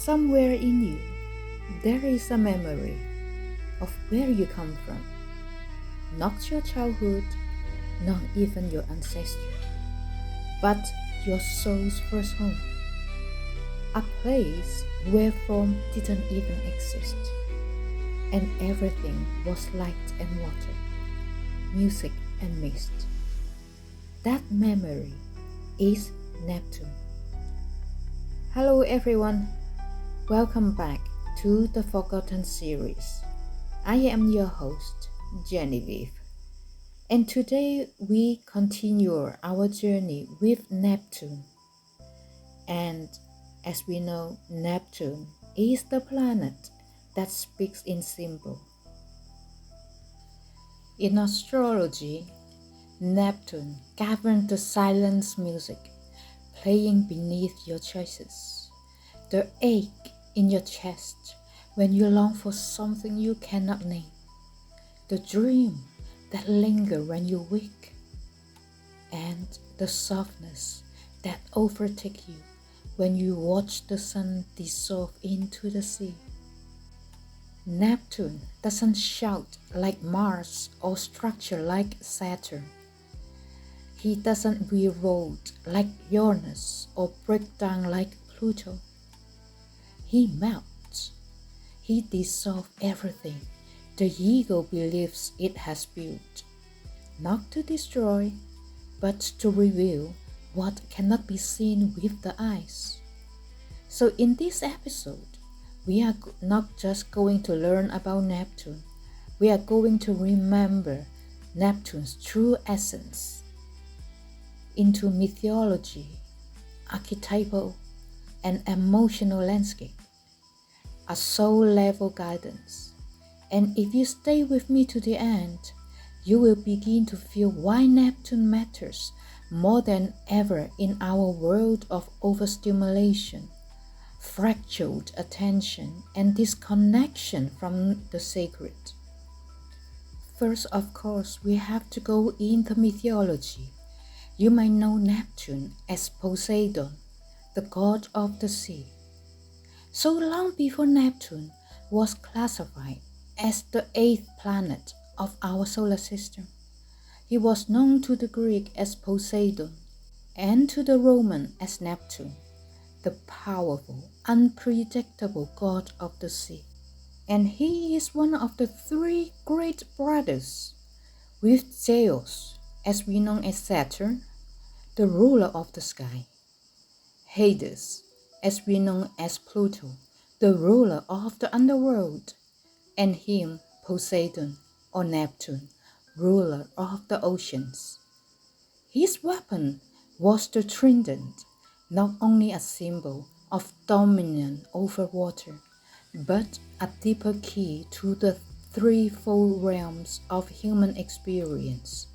Somewhere in you, there is a memory of where you come from. Not your childhood, not even your ancestry, but your soul's first home. A place where form didn't even exist, and everything was light and water, music and mist. That memory is Neptune. Hello everyone, welcome back to the Forgotten series. I am your host, Genevieve, and today we continue our journey with Neptune. And as we know, Neptune is the planet that speaks in symbol. In astrology, Neptune governs the silence music playing beneath your choices, the ache in your chest when you long for something you cannot name, the dream that lingers when you wake, and the softness that overtakes you when you watch the sun dissolve into the sea. Neptune doesn't shout like Mars or structure like Saturn. He doesn't revolt like Uranus or break down like Pluto. He melts. He dissolves everything the ego believes it has built, not to destroy, but to reveal what cannot be seen with the eyes. So in this episode, we are not just going to learn about Neptune, we are going to remember Neptune's true essence. Into mythology, archetypal, and emotional landscape, a soul-level guidance. And if you stay with me to the end, you will begin to feel why Neptune matters more than ever in our world of overstimulation, fractured attention, and disconnection from the sacred. First, of course, we have to go into mythology. You might know Neptune as Poseidon, the god of the sea. So long before Neptune was classified as the 8th planet of our solar system, he was known to the Greek as Poseidon and to the Roman as Neptune, the powerful, unpredictable god of the sea. And he is one of the 3 great brothers, with Zeus, as we know as Saturn, the ruler of the sky, Hades, as we know as Pluto, the ruler of the underworld, and him, Poseidon, or Neptune, ruler of the oceans. His weapon was the trident, not only a symbol of dominion over water, but a deeper key to the threefold realms of human experience: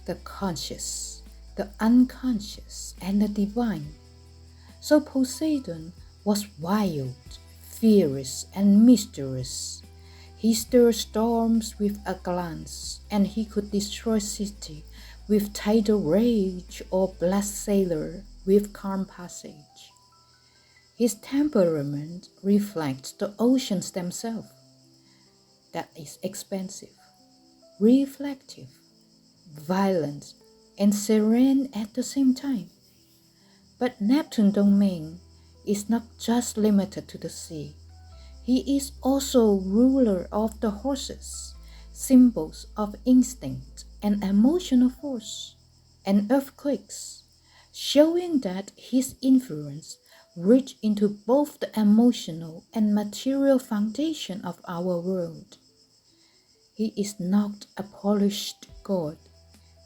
the conscious, the unconscious, and the divine. So Poseidon was wild, fierce, and mysterious. He stirred storms with a glance, and he could destroy cities with tidal rage or blast sailors with calm passage. His temperament reflects the oceans themselves. That is expansive, reflective, violent, and serene at the same time. But Neptune's domain is not just limited to the sea. He is also ruler of the horses, symbols of instinct and emotional force, and earthquakes, showing that his influence reached into both the emotional and material foundation of our world. He is not a polished god.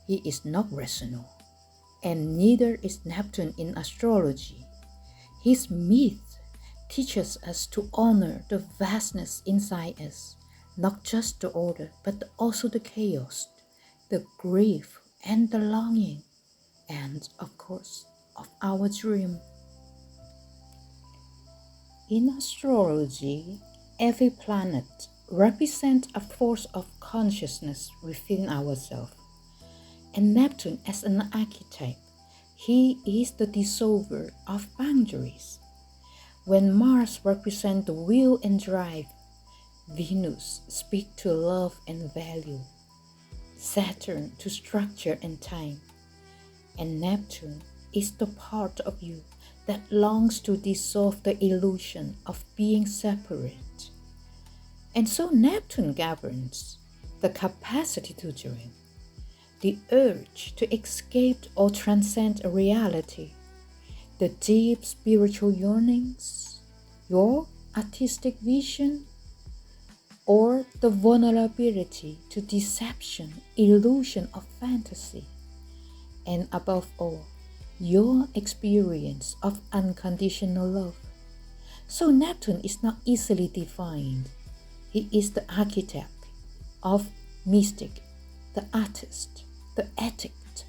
He is not rational, and neither is Neptune in astrology. His myth teaches us to honor the vastness inside us, not just the order, but also the chaos, the grief, and the longing, and of course, of our dream. In astrology, every planet represents a force of consciousness within ourselves. And Neptune as an archetype, he is the dissolver of boundaries. When Mars represents the will and drive, Venus speaks to love and value, Saturn to structure and time, and Neptune is the part of you that longs to dissolve the illusion of being separate. And so Neptune governs the capacity to dream, the urge to escape or transcend a reality, the deep spiritual yearnings, your artistic vision, or the vulnerability to deception, illusion of fantasy, and above all, your experience of unconditional love. So Neptune is not easily defined. He is the archetype of mystic, the artist, the addict,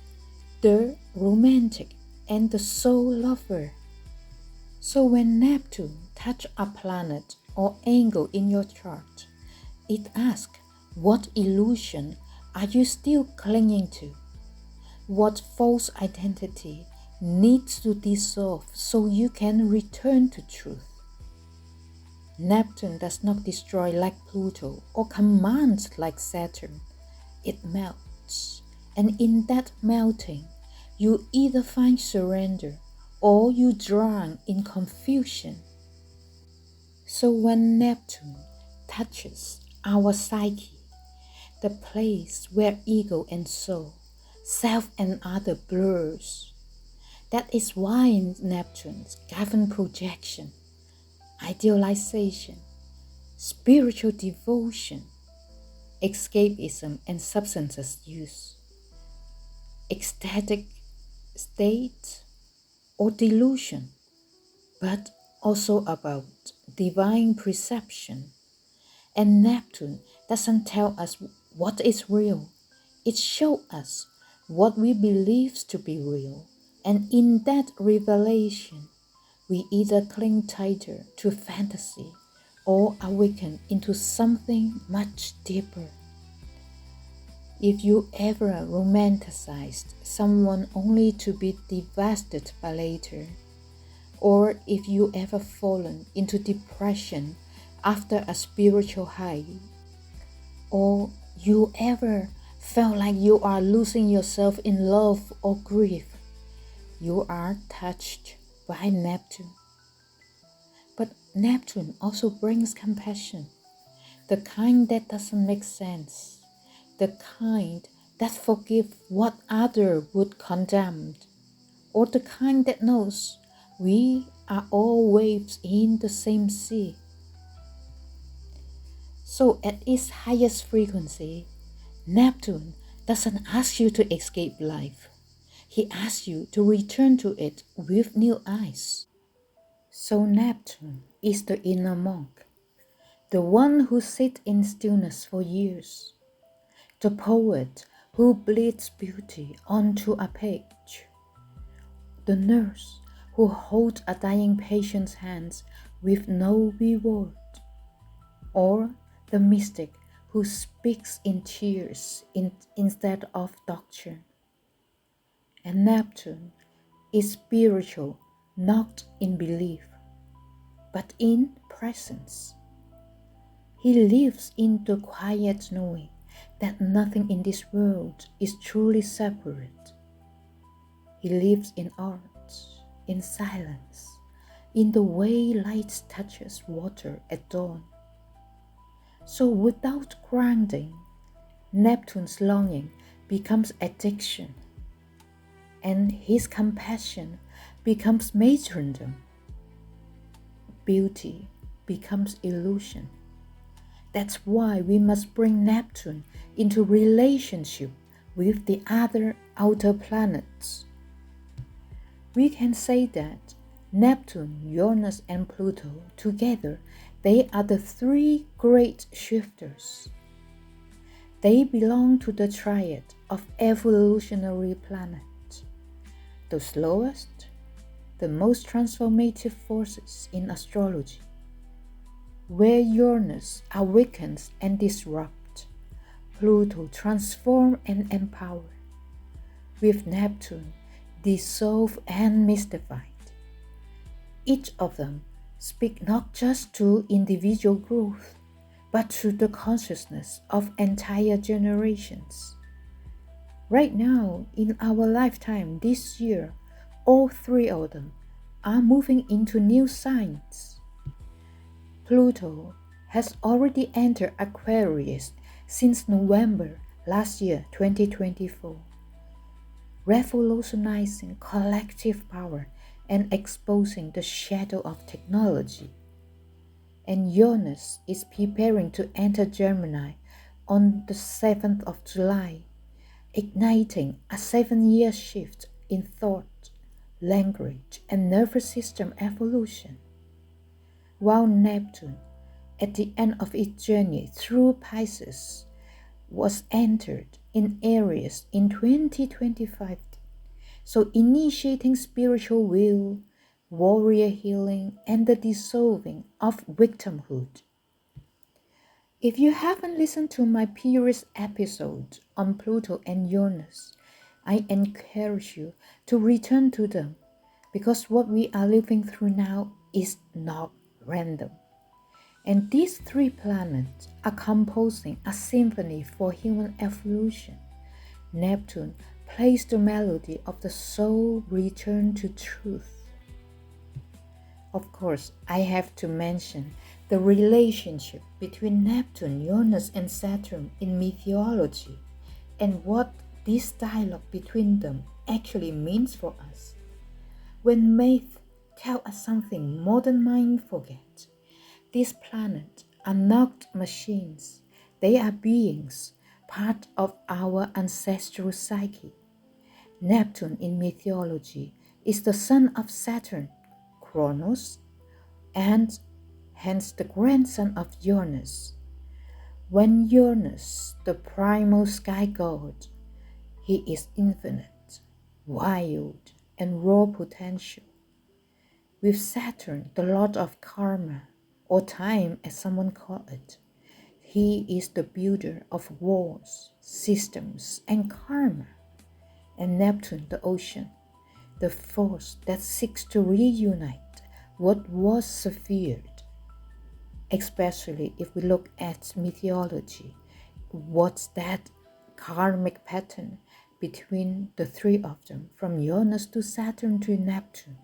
the romantic, and the soul lover. So when Neptune touches a planet or angle in your chart, it asks, what illusion are you still clinging to? What false identity needs to dissolve so you can return to truth? Neptune does not destroy like Pluto or command like Saturn. It melts, and in that melting, you either find surrender or you drown in confusion. So when Neptune touches our psyche, the place where ego and soul, self and other blurs, that is why Neptune governs projection, idealization, spiritual devotion, escapism and substances use, ecstatic state or delusion, but also about divine perception. And Neptune doesn't tell us what is real. It shows us what we believe to be real. And in that revelation, we either cling tighter to fantasy or awaken into something much deeper. If you ever romanticized someone only to be devastated by later, or if you ever fallen into depression after a spiritual high, or you ever felt like you are losing yourself in love or grief, you are touched by Neptune. But Neptune also brings compassion, the kind that doesn't make sense, the kind that forgives what others would condemn, or the kind that knows we are all waves in the same sea. So at its highest frequency, Neptune doesn't ask you to escape life. He asks you to return to it with new eyes. So Neptune is the inner monk, the one who sits in stillness for years, the poet who bleeds beauty onto a page, the nurse who holds a dying patient's hands with no reward, or the mystic who speaks in tears instead of doctrine. And Neptune is spiritual not in belief, but in presence. He lives in the quiet knowing that nothing in this world is truly separate. He lives in art, in silence, in the way light touches water at dawn. So without grounding, Neptune's longing becomes addiction, and his compassion becomes martyrdom. Beauty becomes illusion. That's why we must bring Neptune into relationship with the other outer planets. We can say that Neptune, Uranus, and Pluto together, they are the three great shifters. They belong to the triad of evolutionary planets, the slowest, the most transformative forces in astrology, where Uranus awakens and disrupts, Pluto transforms and empowers, with Neptune dissolve and mystified. Each of them speak not just to individual growth, but to the consciousness of entire generations. Right now, in our lifetime this year, all three of them are moving into new signs. Pluto has already entered Aquarius since November last year, 2024, revolutionizing collective power and exposing the shadow of technology. And Uranus is preparing to enter Gemini on the 7th of July, igniting a 7-year shift in thought, language, and nervous system evolution. While Neptune, at the end of its journey through Pisces, was entered in Aries in 2025, so initiating spiritual will, warrior healing, and the dissolving of victimhood. If you haven't listened to my previous episode on Pluto and Uranus, I encourage you to return to them, because what we are living through now is not random. And these three planets are composing a symphony for human evolution. Neptune plays the melody of the soul return to truth. Of course, I have to mention the relationship between Neptune, Uranus, and Saturn in mythology, and what this dialogue between them actually means for us. When myths tell us something modern mind forgets, these planets are not machines. They are beings, part of our ancestral psyche. Neptune in mythology is the son of Saturn, Kronos, and hence the grandson of Uranus. When Uranus, the primal sky god, he is infinite, wild, and raw potential. With Saturn, the lord of karma, or time as someone call it, he is the builder of wars, systems, and karma. And Neptune, the ocean, the force that seeks to reunite what was severed. Especially if we look at mythology, what's that karmic pattern between the three of them, from Uranus to Saturn to Neptune?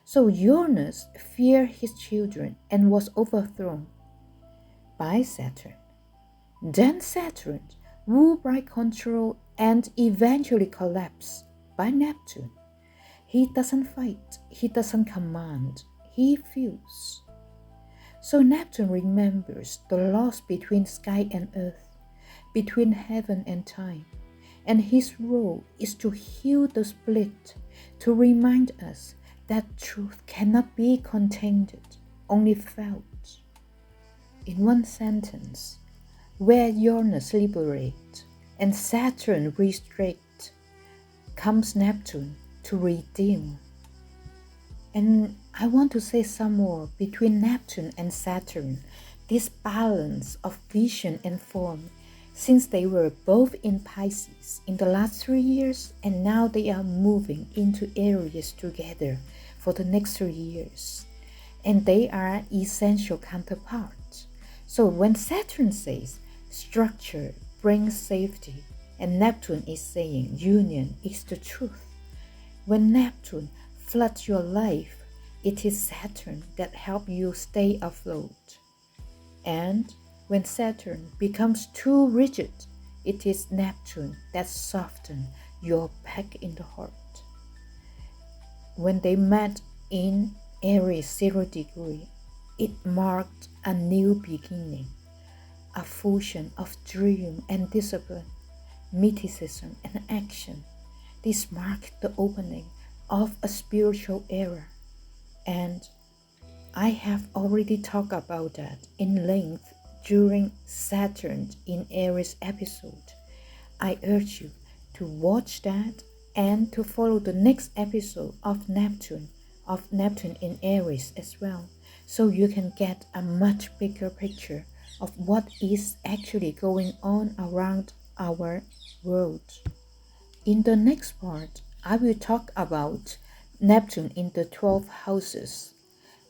So Uranus feared his children and was overthrown by Saturn. Then Saturn, ruled by control and eventually collapsed by Neptune. He doesn't fight, he doesn't command, he feels. So Neptune remembers the loss between sky and earth, between heaven and time, and his role is to heal the split, to remind us that truth cannot be contained, only felt. In one sentence, where Uranus liberates and Saturn restricts, comes Neptune to redeem. And I want to say some more between Neptune and Saturn, this balance of vision and form, since they were both in Pisces in the last 3 years, and now they are moving into Aries together for the next 3 years. And they are essential counterparts. So when Saturn says structure brings safety, and Neptune is saying union is the truth. When Neptune floods your life, it is Saturn that helps you stay afloat. And when Saturn becomes too rigid, it is Neptune that softens your back in the heart. When they met in Aries 0 degree, it marked a new beginning, a fusion of dream and discipline, mysticism and action. This marked the opening of a spiritual era, and I have already talked about that in length during Saturn in Aries episode. I urge you to watch that and to follow the next episode of Neptune in Aries as well, so you can get a much bigger picture of what is actually going on around our world. In the next part, I will talk about Neptune in the 12 houses,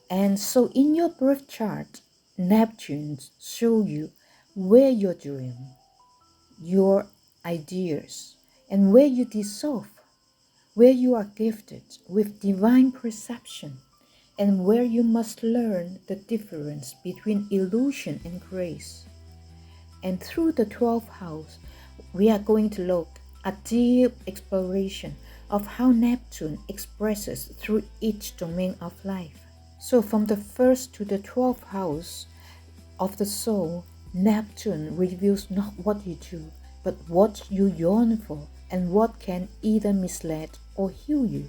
And so in your birth chart, Neptune show you where your dream, your ideas, and where you dissolve, where you are gifted with divine perception, and where you must learn the difference between illusion and grace. And through the 12th house, we are going to look at deep exploration of how Neptune expresses through each domain of life. So from the first to the 12th house of the soul, Neptune reveals not what you do, but what you yearn for and what can either mislead or heal you.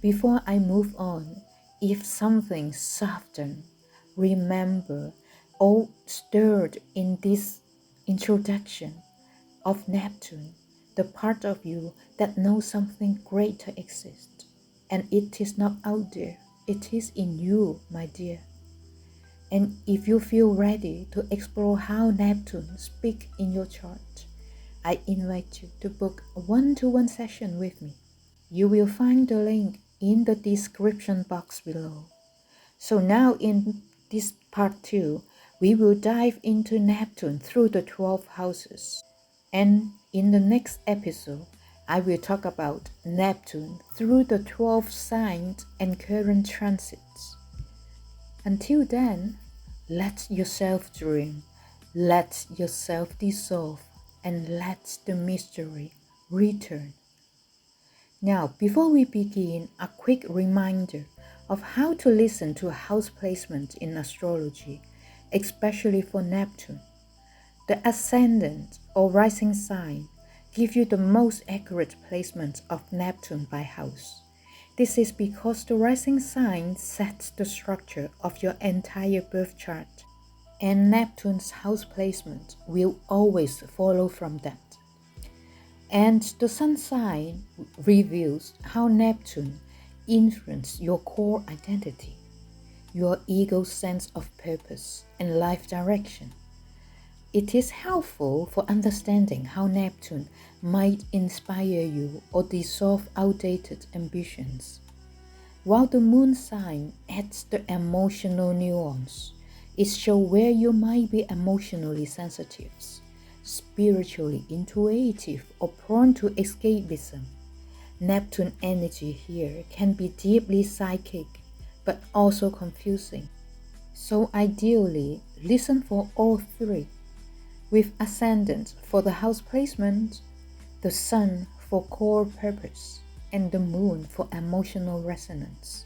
Before I move on, if something softened, remember, or stirred in this introduction of Neptune, the part of you that knows something greater exists, and it is not out there, it is in you, my dear. And if you feel ready to explore how Neptune speaks in your chart, I invite you to book a one-to-one session with me. You will find the link in the description box below. So now in this part 2, we will dive into Neptune through the 12 houses. And in the next episode, I will talk about Neptune through the 12 signs and current transits. Until then, let yourself dream, let yourself dissolve, and let the mystery return. Now, before we begin, a quick reminder of how to listen to house placement in astrology, especially for Neptune. The ascendant or rising sign give you the most accurate placement of Neptune by house. This is because the rising sign sets the structure of your entire birth chart, and Neptune's house placement will always follow from that. And the sun sign reveals how Neptune influences your core identity, your ego's sense of purpose and life direction. It is helpful for understanding how Neptune might inspire you or dissolve outdated ambitions. While the moon sign adds the emotional nuance, it shows where you might be emotionally sensitive, spiritually intuitive, or prone to escapism. Neptune energy here can be deeply psychic, but also confusing. So ideally, listen for all three, with ascendant for the house placement, the sun for core purpose, and the moon for emotional resonance.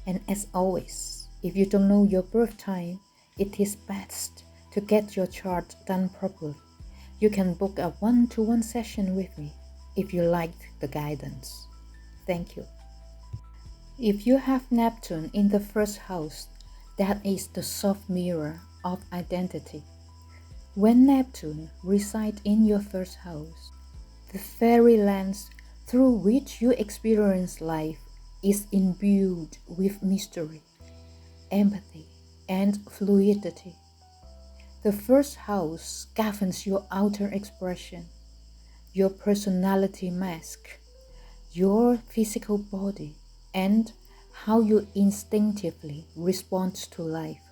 And as always, if you don't know your birth time, it is best to get your chart done properly. You can book a one-to-one session with me if you liked the guidance. Thank you. If you have Neptune in the first house, that is the soft mirror of identity. When Neptune resides in your first house, the fairy lens through which you experience life is imbued with mystery, empathy, and fluidity. The first house governs your outer expression, your personality mask, your physical body, and how you instinctively respond to life.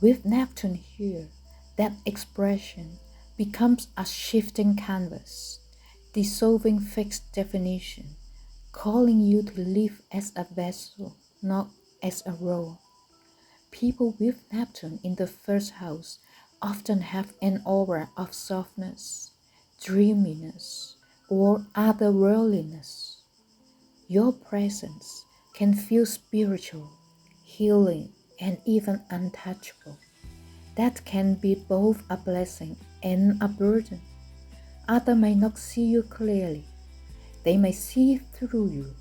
With Neptune here, that expression becomes a shifting canvas, dissolving fixed definition, calling you to live as a vessel, not as a role. People with Neptune in the first house often have an aura of softness, dreaminess, or otherworldliness. Your presence can feel spiritual, healing, and even untouchable. That can be both a blessing and a burden. Others may not see you clearly. They may see through you.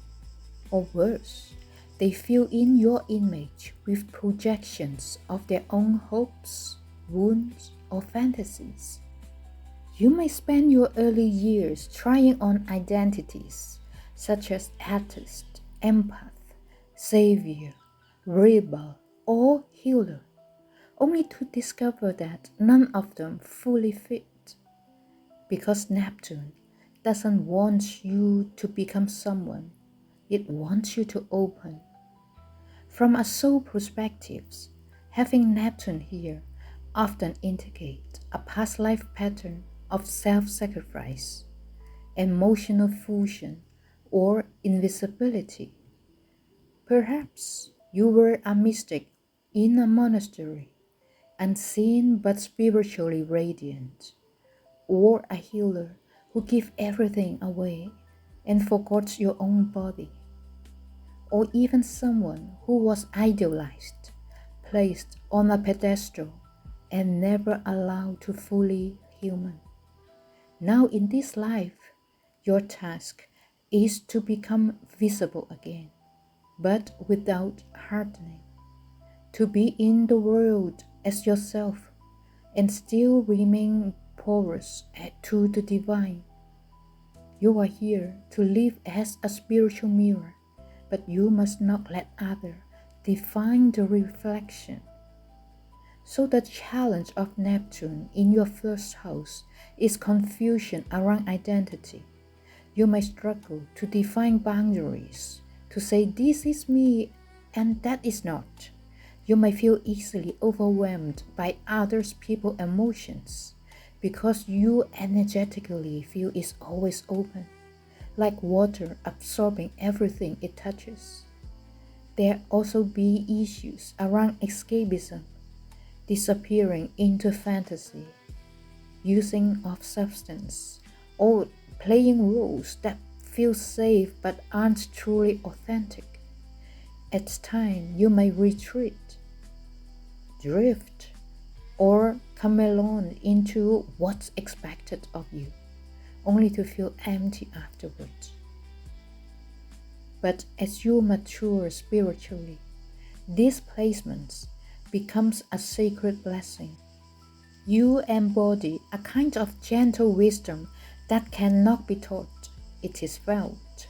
Or worse, they fill in your image with projections of their own hopes, wounds, or fantasies. You may spend your early years trying on identities such as artist, empath, savior, rebel, or healer, only to discover that none of them fully fit. Because Neptune doesn't want you to become someone, it wants you to open. From a soul perspective, having Neptune here often indicates a past life pattern of self-sacrifice, emotional fusion, or invisibility. Perhaps you were a mystic in a monastery, unseen but spiritually radiant, or a healer who gave everything away and forgot your own body, or even someone who was idealized, placed on a pedestal, and never allowed to fully human. Now in this life, your task is to become visible again, but without hardening, to be in the world as yourself and still remain porous to the divine. You are here to live as a spiritual mirror, but you must not let others define the reflection. So the challenge of Neptune in your first house is confusion around identity. You may struggle to define boundaries, to say this is me and that is not. You may feel easily overwhelmed by others people's emotions because you energetically feel it's always open, like water absorbing everything it touches. There also be issues around escapism, disappearing into fantasy, using of substance, or playing roles that feel safe but aren't truly authentic. At times you may retreat, drift, or chameleon into what's expected of you, only to feel empty afterwards. But as you mature spiritually, these placements becomes a sacred blessing. You embody a kind of gentle wisdom that cannot be taught, it is felt.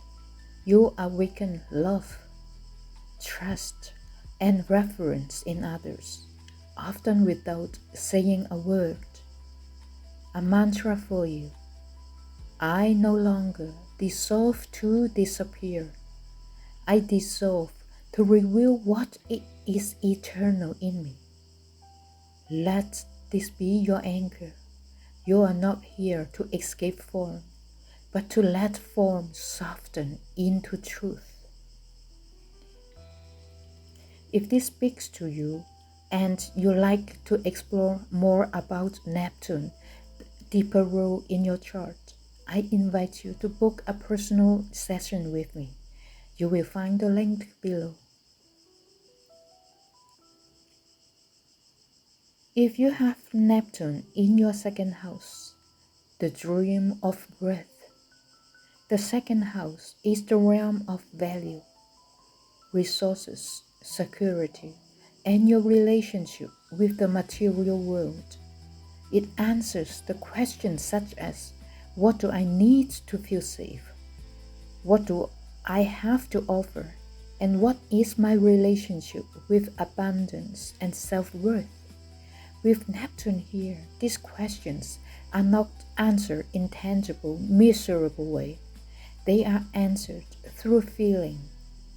You awaken love, trust, and reverence in others, often without saying a word. A mantra for you: I no longer dissolve to disappear. I dissolve to reveal what is eternal in me. Let this be your anchor. You are not here to escape form, but to let form soften into truth. If this speaks to you and you like to explore more about Neptune, deeper role in your chart, I invite you to book a personal session with me. You will find the link below. If you have Neptune in your second house, the dream of breath, the second house is the realm of value, resources, security, and your relationship with the material world. It answers the questions such as, what do I need to feel safe? What do I have to offer? And what is my relationship with abundance and self-worth? With Neptune here, these questions are not answered in tangible, measurable way. They are answered through feeling,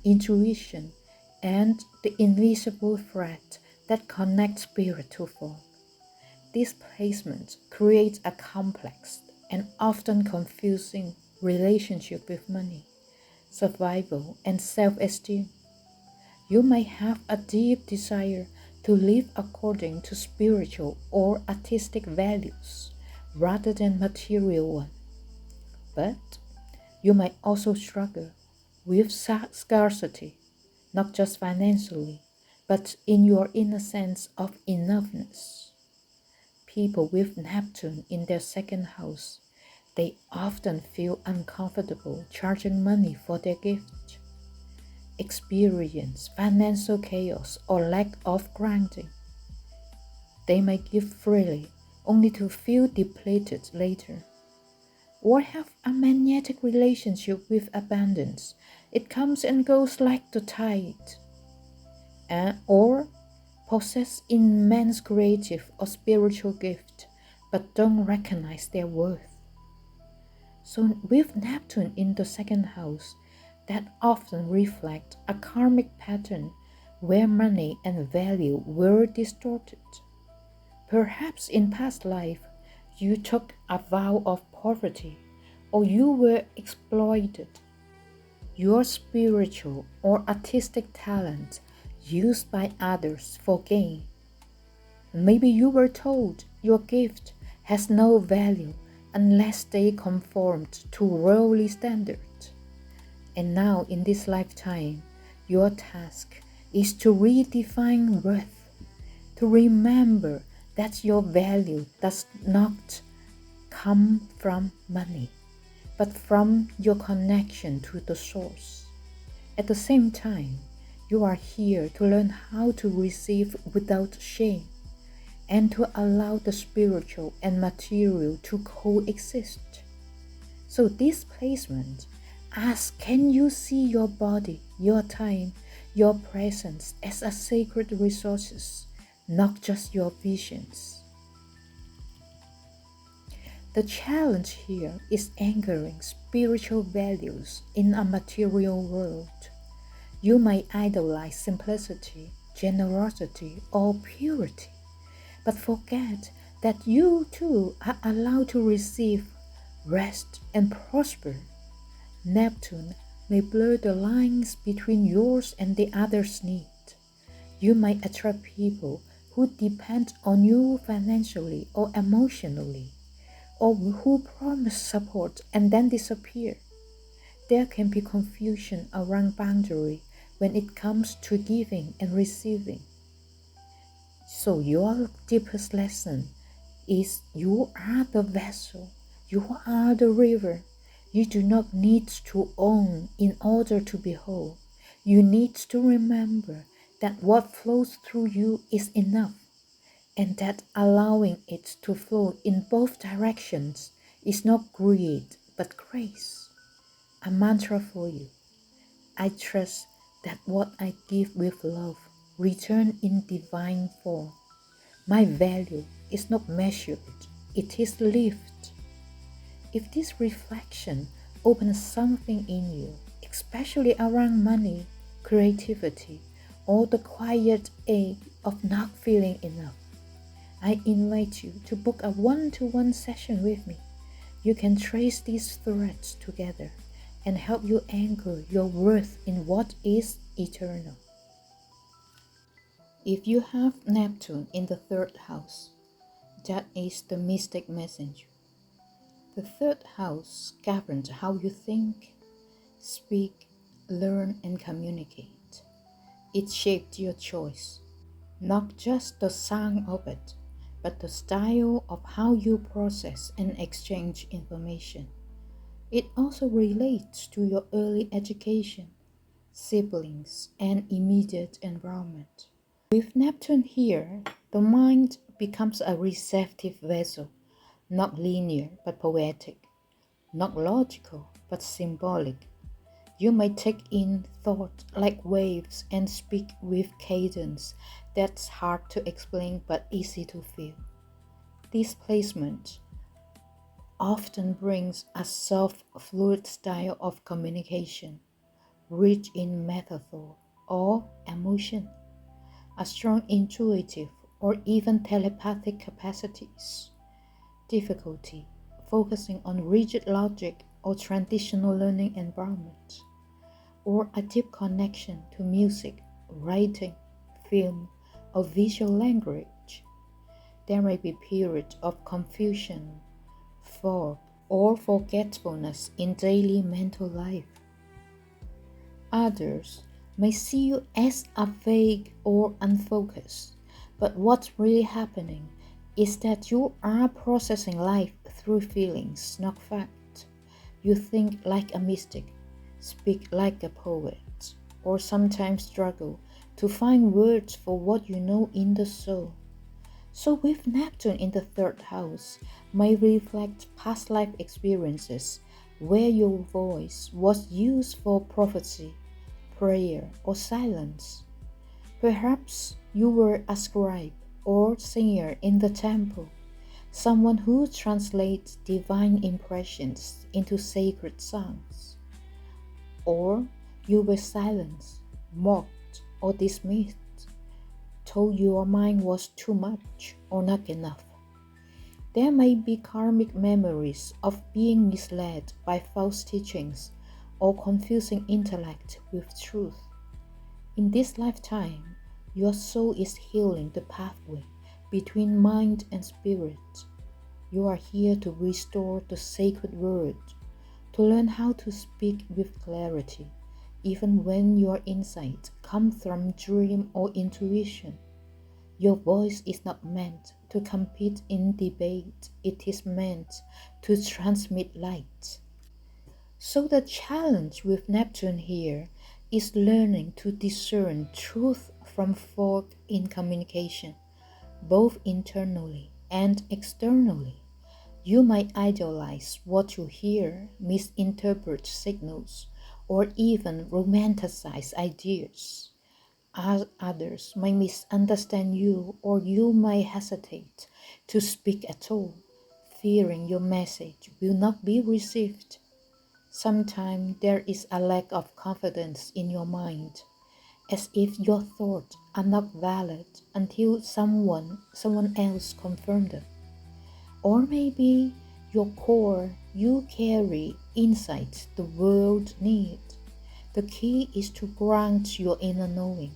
intuition, and the invisible thread that connects spirit to form. This placement creates a complex and often confusing relationship with money, survival, and self-esteem. You may have a deep desire to live according to spiritual or artistic values rather than material ones. But you might also struggle with scarcity, not just financially, but in your inner sense of enoughness. People with Neptune in their second house, they often feel uncomfortable charging money for their gift, experience financial chaos or lack of grounding. They may give freely only to feel depleted later, or have a magnetic relationship with abundance. It comes and goes like the tide. Or possess immense creative or spiritual gift, but don't recognize their worth. So with Neptune in the second house, that often reflects a karmic pattern where money and value were distorted. Perhaps in past life, you took a vow of poverty, or you were exploited. Your spiritual or artistic talent used by others for gain. Maybe you were told your gift has no value unless they conformed to worldly standards. And now in this lifetime, your task is to redefine worth, to remember that your value does not come from money, but from your connection to the source. At the same time, you are here to learn how to receive without shame and to allow the spiritual and material to coexist. So this placement asks, can you see your body, your time, your presence as a sacred resources, not just your visions? The challenge here is anchoring spiritual values in a material world. You might idolize simplicity, generosity, or purity, but forget that you too are allowed to receive, rest, and prosper. Neptune may blur the lines between yours and the other's need. You might attract people who depend on you financially or emotionally, or who promise support and then disappear. There can be confusion around boundary when it comes to giving and receiving. So your deepest lesson is you are the vessel, you are the river. You do not need to own in order to be whole. You need to remember that what flows through you is enough, and that allowing it to flow in both directions is not greed but grace. A mantra for you. I trust that what I give with love return in divine form. My value is not measured, it is lived. If this reflection opens something in you, especially around money, creativity, or the quiet ache of not feeling enough, I invite you to book a one-to-one session with me. You can trace these threads together and help you anchor your worth in what is eternal. If you have Neptune in the third house, that is the mystic messenger. The third house governs how you think, speak, learn, and communicate. It shaped your choice, not just the sound of it, but the style of how you process and exchange information. It also relates to your early education, siblings, and immediate environment. With Neptune here, the mind becomes a receptive vessel, not linear but poetic, not logical but symbolic. You may take in thought like waves and speak with cadence that's hard to explain but easy to feel. This placement often brings a soft, fluid style of communication, rich in metaphor or emotion, a strong intuitive or even telepathic capacities, difficulty focusing on rigid logic or traditional learning environment, or a deep connection to music, writing, film, or visual language. There may be periods of confusion, fog, or forgetfulness in daily mental life. Others may see you as a vague or unfocused, but what's really happening is that you are processing life through feelings, not fact. You think like a mystic, speak like a poet, or sometimes struggle to find words for what you know in the soul. So with Neptune in the third house may reflect past life experiences where your voice was used for prophecy, prayer, or silence. Perhaps you were a scribe or singer in the temple, someone who translates divine impressions into sacred songs. Or you were silenced, mocked, or dismissed, told your mind was too much or not enough. There may be karmic memories of being misled by false teachings or confusing intellect with truth. In this lifetime, your soul is healing the pathway between mind and spirit. You are here to restore the sacred word, to learn how to speak with clarity, even when your insight comes from dream or intuition. Your voice is not meant to compete in debate, it is meant to transmit light. So the challenge with Neptune here is learning to discern truth from fog in communication, both internally and externally. You might idolize what you hear, misinterpret signals, or even romanticize ideas. Others might misunderstand you, or you might hesitate to speak at all, fearing your message will not be received. Sometimes there is a lack of confidence in your mind, as if your thoughts are not valid until someone else confirms them. Or maybe your core, you carry insights the world needs. The key is to grant your inner knowing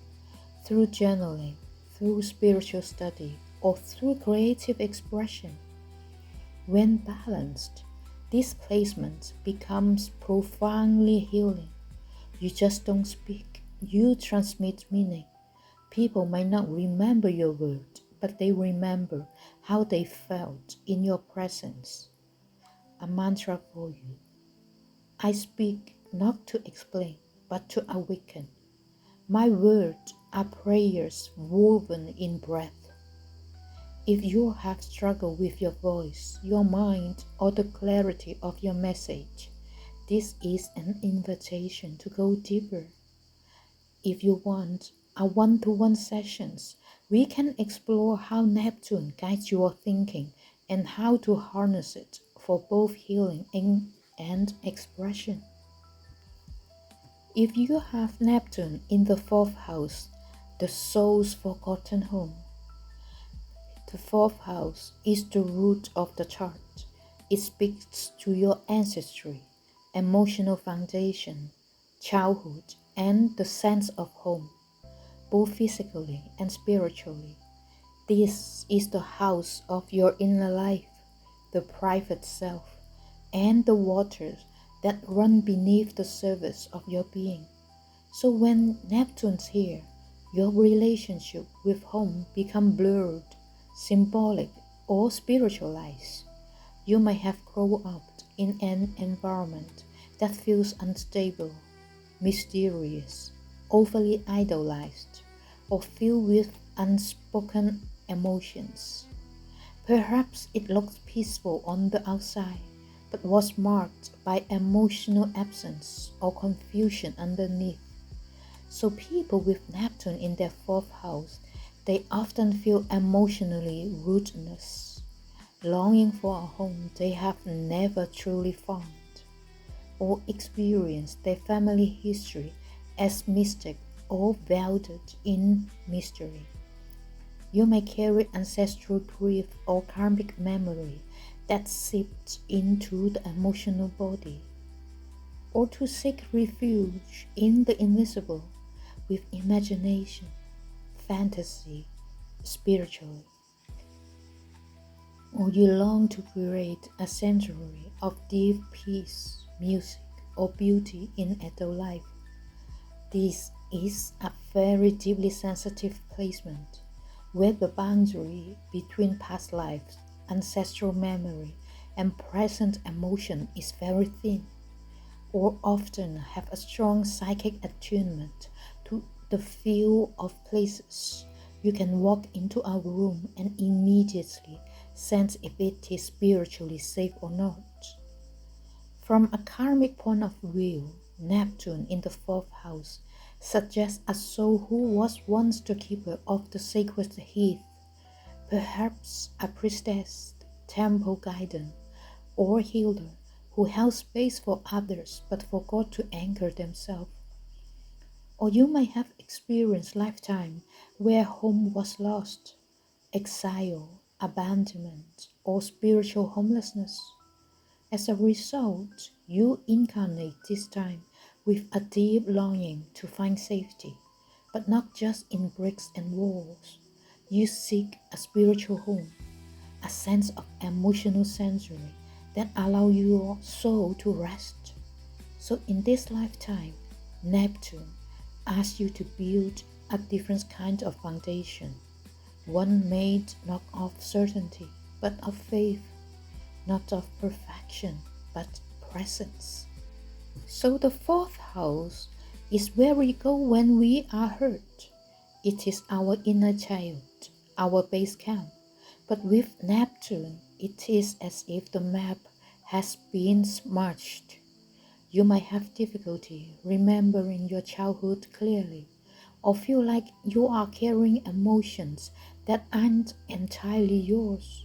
through journaling, through spiritual study, or through creative expression. When balanced, this placement becomes profoundly healing. You just don't speak, you transmit meaning. People might not remember your word, but they remember how they felt in your presence. A mantra for you. I speak not to explain, but to awaken. My words are prayers woven in breath. If you have struggled with your voice, your mind, or the clarity of your message, this is an invitation to go deeper. If you want a one-to-one sessions, we can explore how Neptune guides your thinking and how to harness it for both healing and expression. If you have Neptune in the fourth house, the soul's forgotten home. The fourth house is the root of the chart. It speaks to your ancestry, emotional foundation, childhood, and the sense of home, both physically and spiritually. This is the house of your inner life, the private self, and the waters that run beneath the surface of your being. So when Neptune's here, your relationship with home become blurred, symbolic, or spiritualized. You may have grown up in an environment that feels unstable, mysterious, overly idolized, or filled with unspoken emotions. Perhaps it looks peaceful on the outside, but was marked by emotional absence or confusion underneath. So people with Neptune in their fourth house, they often feel emotionally rootless, longing for a home they have never truly found, or experience their family history as mystic or veiled in mystery. You may carry ancestral grief or karmic memory that seeps into the emotional body, or to seek refuge in the invisible with imagination, fantasy, spiritually. Or you long to create a sanctuary of deep peace, music, or beauty in adult life. This is a very deeply sensitive placement, where the boundary between past lives, ancestral memory, and present emotion is very thin, or often have a strong psychic attunement to the feel of places. You can walk into a room and immediately sense if it is spiritually safe or not. From a karmic point of view, Neptune in the fourth house suggests a soul who was once the keeper of the sacred heath, perhaps a priestess, temple guardian, or healer who held space for others but forgot to anchor themselves. Or you might have experienced lifetime where home was lost, exile, abandonment, or spiritual homelessness. As a result, you incarnate this time with a deep longing to find safety, but not just in bricks and walls. You seek a spiritual home, a sense of emotional sanctuary that allow your soul to rest. So in this lifetime, Neptune asks you to build a different kind of foundation, one made not of certainty, but of faith, not of perfection, but presence. So the fourth house is where we go when we are hurt. It is our inner child, our base camp. But with Neptune, it is as if the map has been smudged. You might have difficulty remembering your childhood clearly, or feel like you are carrying emotions that aren't entirely yours.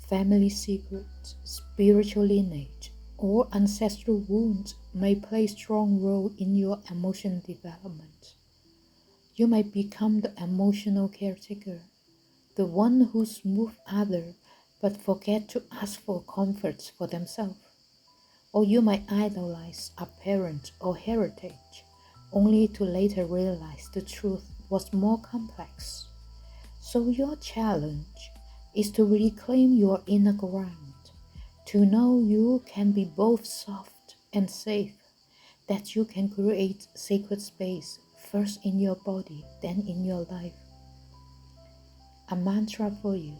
Family secrets, spiritual lineage, or ancestral wounds may play a strong role in your emotional development. You might become the emotional caretaker, the one who smooths others but forget to ask for comforts for themselves. Or you might idolize a parent or heritage, only to later realize the truth was more complex. So your challenge is to reclaim your inner ground, to know you can be both soft and safe, that you can create sacred space first in your body, then in your life. A mantra for you.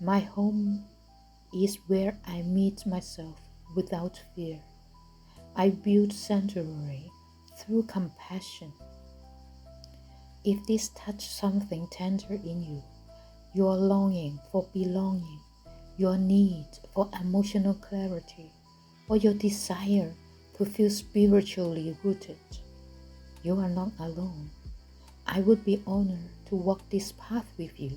My home is where I meet myself without fear. I build sanctuary through compassion. If this touches something tender in you, your longing for belonging, your need for emotional clarity, or your desire to feel spiritually rooted, you are not alone. I would be honored to walk this path with you.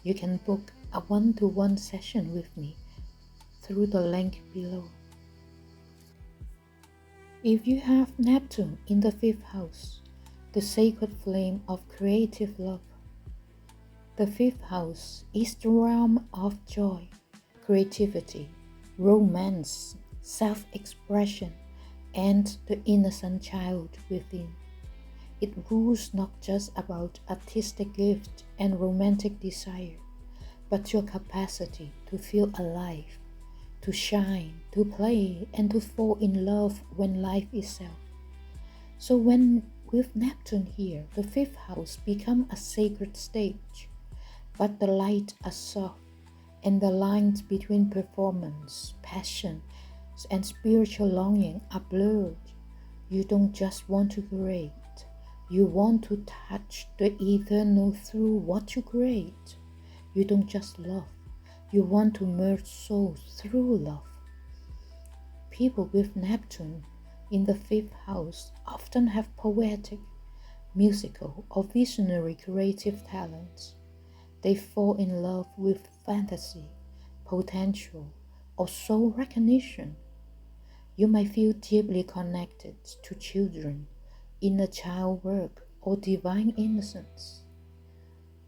You can book a one-to-one session with me through the link below. If you have Neptune in the fifth house, the sacred flame of creative love, the fifth house is the realm of joy, creativity, romance, self-expression, and the innocent child within. It rules not just about artistic gift and romantic desire, but your capacity to feel alive, to shine, to play, and to fall in love when life itself. So when with Neptune here, the fifth house becomes a sacred stage, but the light are soft, and the lines between performance, passion, and spiritual longing are blurred. You don't just want to create, you want to touch the eternal through what you create. You don't just love, you want to merge souls through love. People with Neptune in the fifth house often have poetic, musical, or visionary creative talents. They fall in love with fantasy, potential, or soul recognition. You might feel deeply connected to children, inner child work, or divine innocence.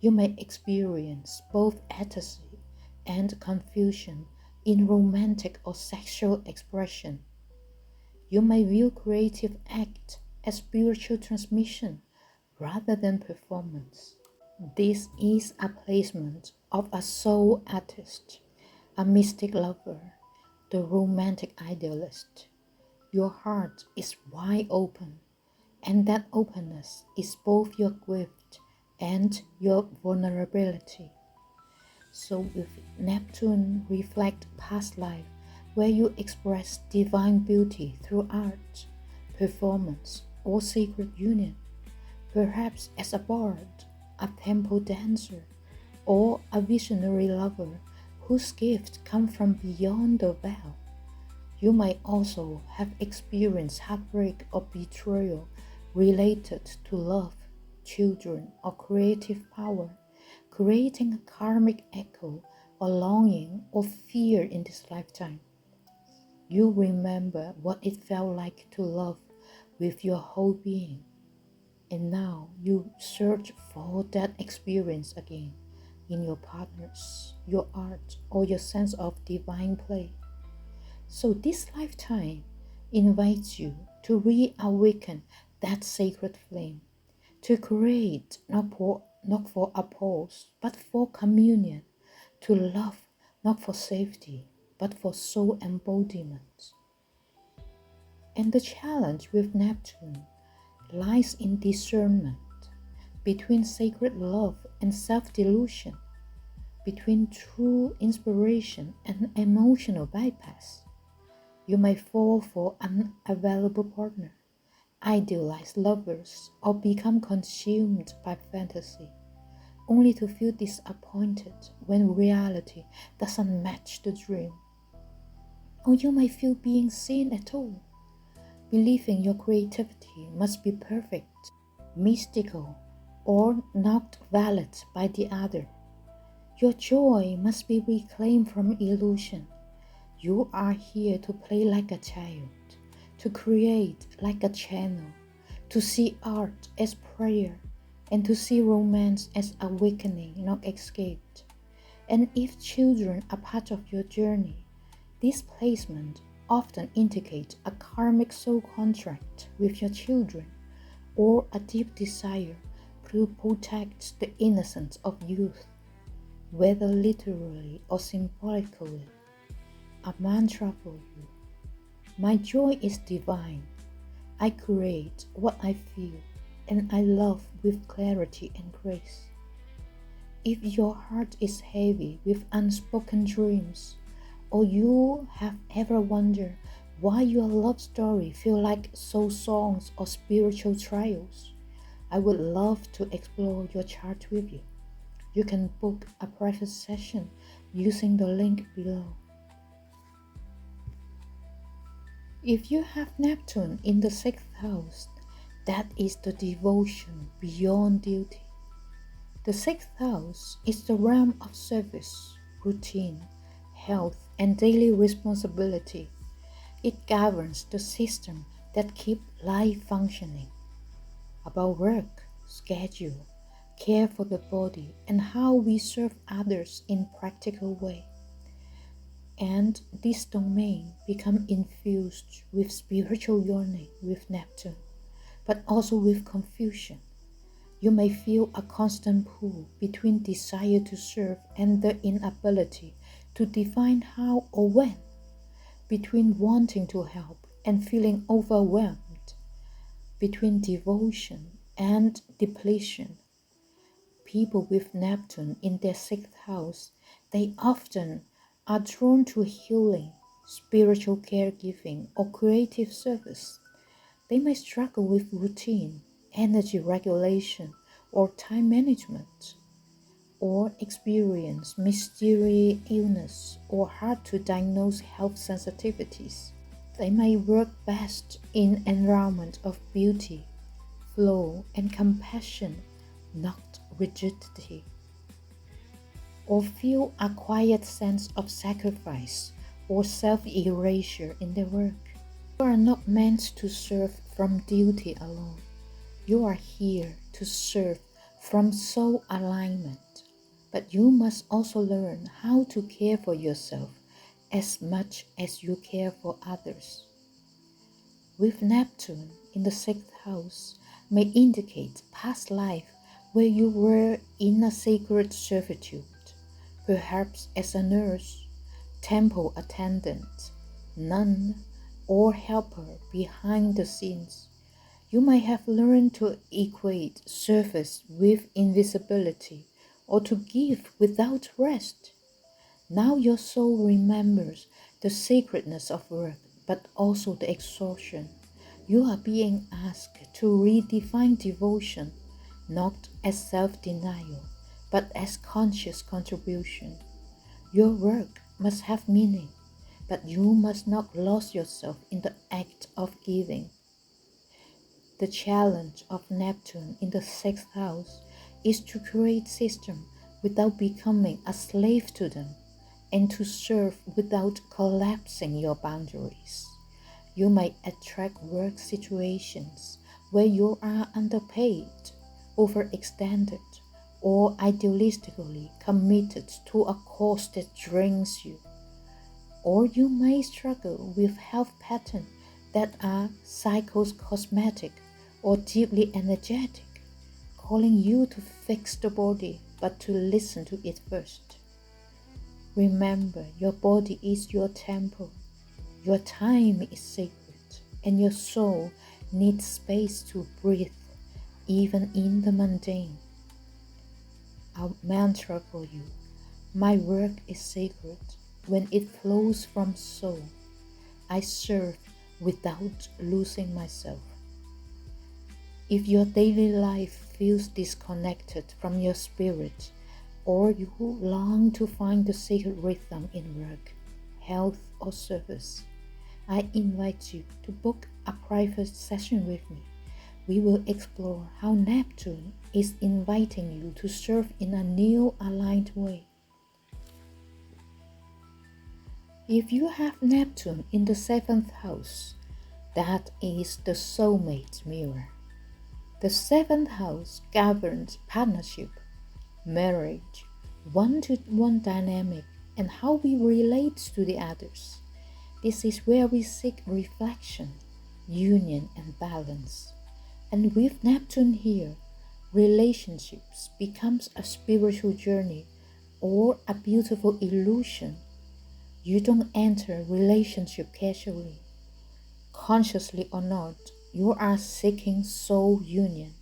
You may experience both ecstasy and confusion in romantic or sexual expression. You may view creative act as spiritual transmission rather than performance. This is a placement of a soul artist, a mystic lover, the romantic idealist. Your heart is wide open, and that openness is both your gift and your vulnerability. So with Neptune reflect past life where you express divine beauty through art, performance, or sacred union, perhaps as a bard, a temple dancer, or a visionary lover whose gifts come from beyond the veil. You might also have experienced heartbreak or betrayal related to love, children, or creative power, creating a karmic echo or longing or fear in this lifetime. You remember what it felt like to love with your whole being. And now you search for that experience again in your partners, your art, or your sense of divine play. So this lifetime invites you to reawaken that sacred flame, to create not for applause, but for communion, to love not for safety, but for soul embodiment. And the challenge with Neptune lies in discernment between sacred love and self-delusion, between true inspiration and emotional bypass. You may fall for an unavailable partner, idealize lovers, or become consumed by fantasy, only to feel disappointed when reality doesn't match the dream. Or you may feel being seen at all, believing your creativity must be perfect, mystical, or not valid by the other. Your joy must be reclaimed from illusion. You are here to play like a child, to create like a channel, to see art as prayer, and to see romance as awakening, not escaped. And if children are part of your journey, this placement often indicates a karmic soul contract with your children, or a deep desire to protect the innocence of youth, whether literally or symbolically. A mantra for you. My joy is divine. I create what I feel, and I love with clarity and grace. If your heart is heavy with unspoken dreams, or you have ever wondered why your love story feel like soul songs or spiritual trials, I would love to explore your chart with you. You can book a private session using the link below. If you have Neptune in the 6th house, that is the devotion beyond duty. The 6th house is the realm of service, routine, health, and daily responsibility. It governs the system that keep life functioning. About work, schedule, care for the body, and how we serve others in practical way. And this domain become infused with spiritual yearning with Neptune, but also with confusion. You may feel a constant pull between desire to serve and the inability to define how or when, between wanting to help and feeling overwhelmed, between devotion and depletion. People with Neptune in their 6th house, they often are drawn to healing, spiritual caregiving, or creative service. They may struggle with routine, energy regulation, or time management, or experience mysterious illness or hard to diagnose health sensitivities. They may work best in environment of beauty, flow, and compassion, not rigidity, or feel a quiet sense of sacrifice or self-erasure in their work. You are not meant to serve from duty alone. You are here to serve from soul alignment, but you must also learn how to care for yourself as much as you care for others. With Neptune in the 6th house may indicate past life where you were in a sacred servitude, perhaps as a nurse, temple attendant, nun, or helper behind the scenes. You might have learned to equate service with invisibility, or to give without rest. Now your soul remembers the sacredness of work, but also the exhaustion. You are being asked to redefine devotion, not as self-denial, but as conscious contribution. Your work must have meaning, but you must not lose yourself in the act of giving. The challenge of Neptune in the 6th house is to create systems without becoming a slave to them, and to serve without collapsing your boundaries. You might attract work situations where you are underpaid, overextended, or idealistically committed to a cause that drains you. Or you may struggle with health patterns that are psychocosmetic or deeply energetic, calling you to fix the body but to listen to it first. Remember, your body is your temple, your time is sacred, and your soul needs space to breathe, even in the mundane. Our mantra for you: my work is sacred when it flows from soul. I serve without losing myself. If your daily life feels disconnected from your spirit, or you long to find the sacred rhythm in work, health, or service, I invite you to book a private session with me. We will explore how Neptune is inviting you to serve in a new aligned way. If you have Neptune in the 7th house, that is the soulmate mirror. The 7th house governs partnership, marriage, one-to-one dynamic, and how we relate to the others. This is where we seek reflection, union, and balance. And with Neptune here, relationships becomes a spiritual journey or a beautiful illusion. You don't enter relationship casually. Consciously or not, you are seeking soul union,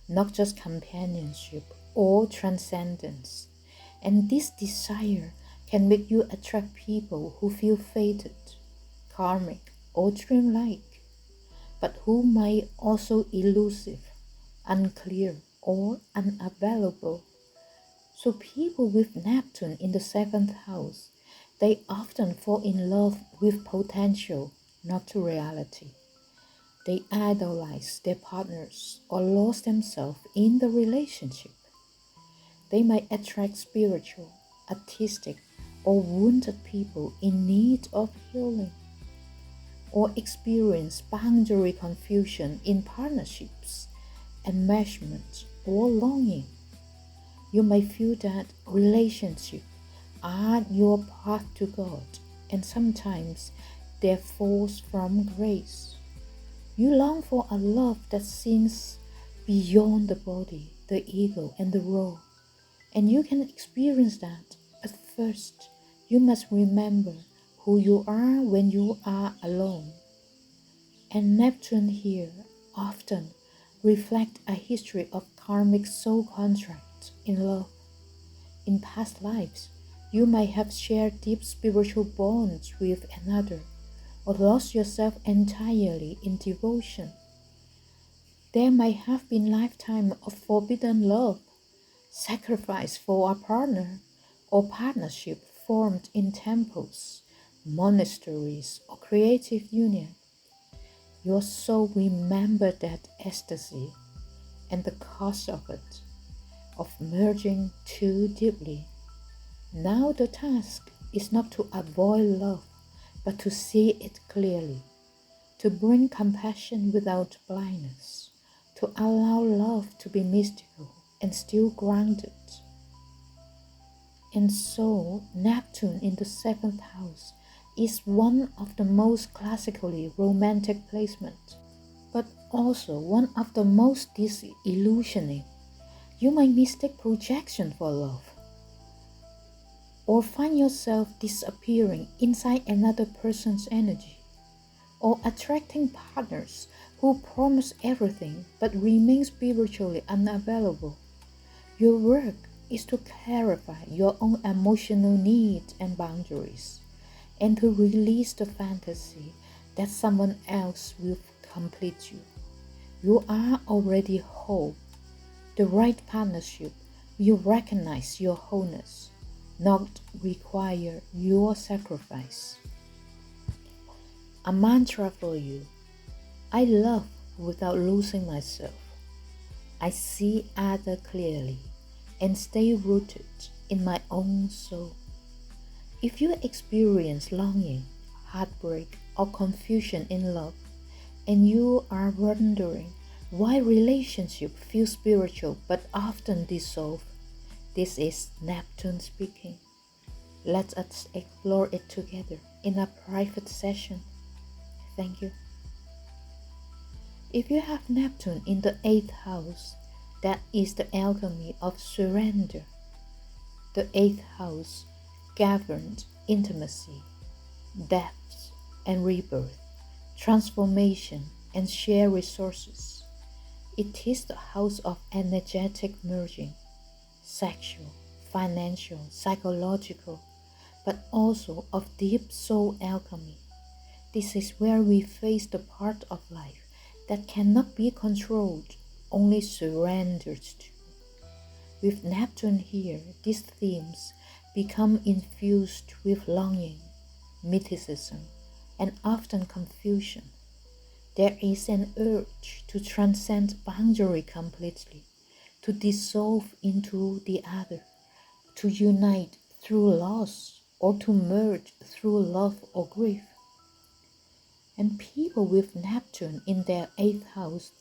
not just companionship or transcendence. And this desire can make you attract people who feel fated, karmic, or dreamlike, but who might also elusive, unclear, or unavailable. So people with Neptune in the 7th house, they often fall in love with potential, not to reality. They idolize their partners or lose themselves in the relationship. They might attract spiritual, artistic, or wounded people in need of healing, or experience boundary confusion in partnerships, enmeshment, or longing. You may feel that relationships are your path to God, and sometimes they're forced from grace. You long for a love that seems beyond the body, the ego, and the role, and you can experience that. But first, you must remember who you are when you are alone. And Neptune here often reflects a history of karmic soul contracts in love. In past lives, you might have shared deep spiritual bonds with another, or lost yourself entirely in devotion. There might have been lifetimes of forbidden love, sacrifice for a partner, or partnership formed in temples, monasteries, or creative union. Your soul remembered that ecstasy and the cost of it, of merging too deeply. Now the task is not to avoid love, but to see it clearly, to bring compassion without blindness, to allow love to be mystical and still grounded. And so, Neptune in the 7th house is one of the most classically romantic placements, but also one of the most disillusioning. You might mistake projection for love, or find yourself disappearing inside another person's energy, or attracting partners who promise everything but remain spiritually unavailable. Your work is to clarify your own emotional needs and boundaries, and to release the fantasy that someone else will complete you. You are already whole. The right partnership will recognize your wholeness, not require your sacrifice. A mantra for you: I love without losing myself. I see others clearly and stay rooted in my own soul. If you experience longing, heartbreak, or confusion in love, and you are wondering Why relationships feel spiritual but often dissolve. This is Neptune speaking. Let us explore it together in a private session. Thank you. If you have Neptune in the 8th house, that is the alchemy of surrender. The 8th house governed intimacy, death and rebirth, transformation and shared resources. It is the house of energetic merging, sexual, financial, psychological, but also of deep soul alchemy. This is where we face the part of life that cannot be controlled, only surrendered to. With Neptune here, these themes become infused with longing, mysticism, and often confusion. There is an urge to transcend boundary completely, to dissolve into the other, to unite through loss, or to merge through love or grief. And people with Neptune in their 8th house,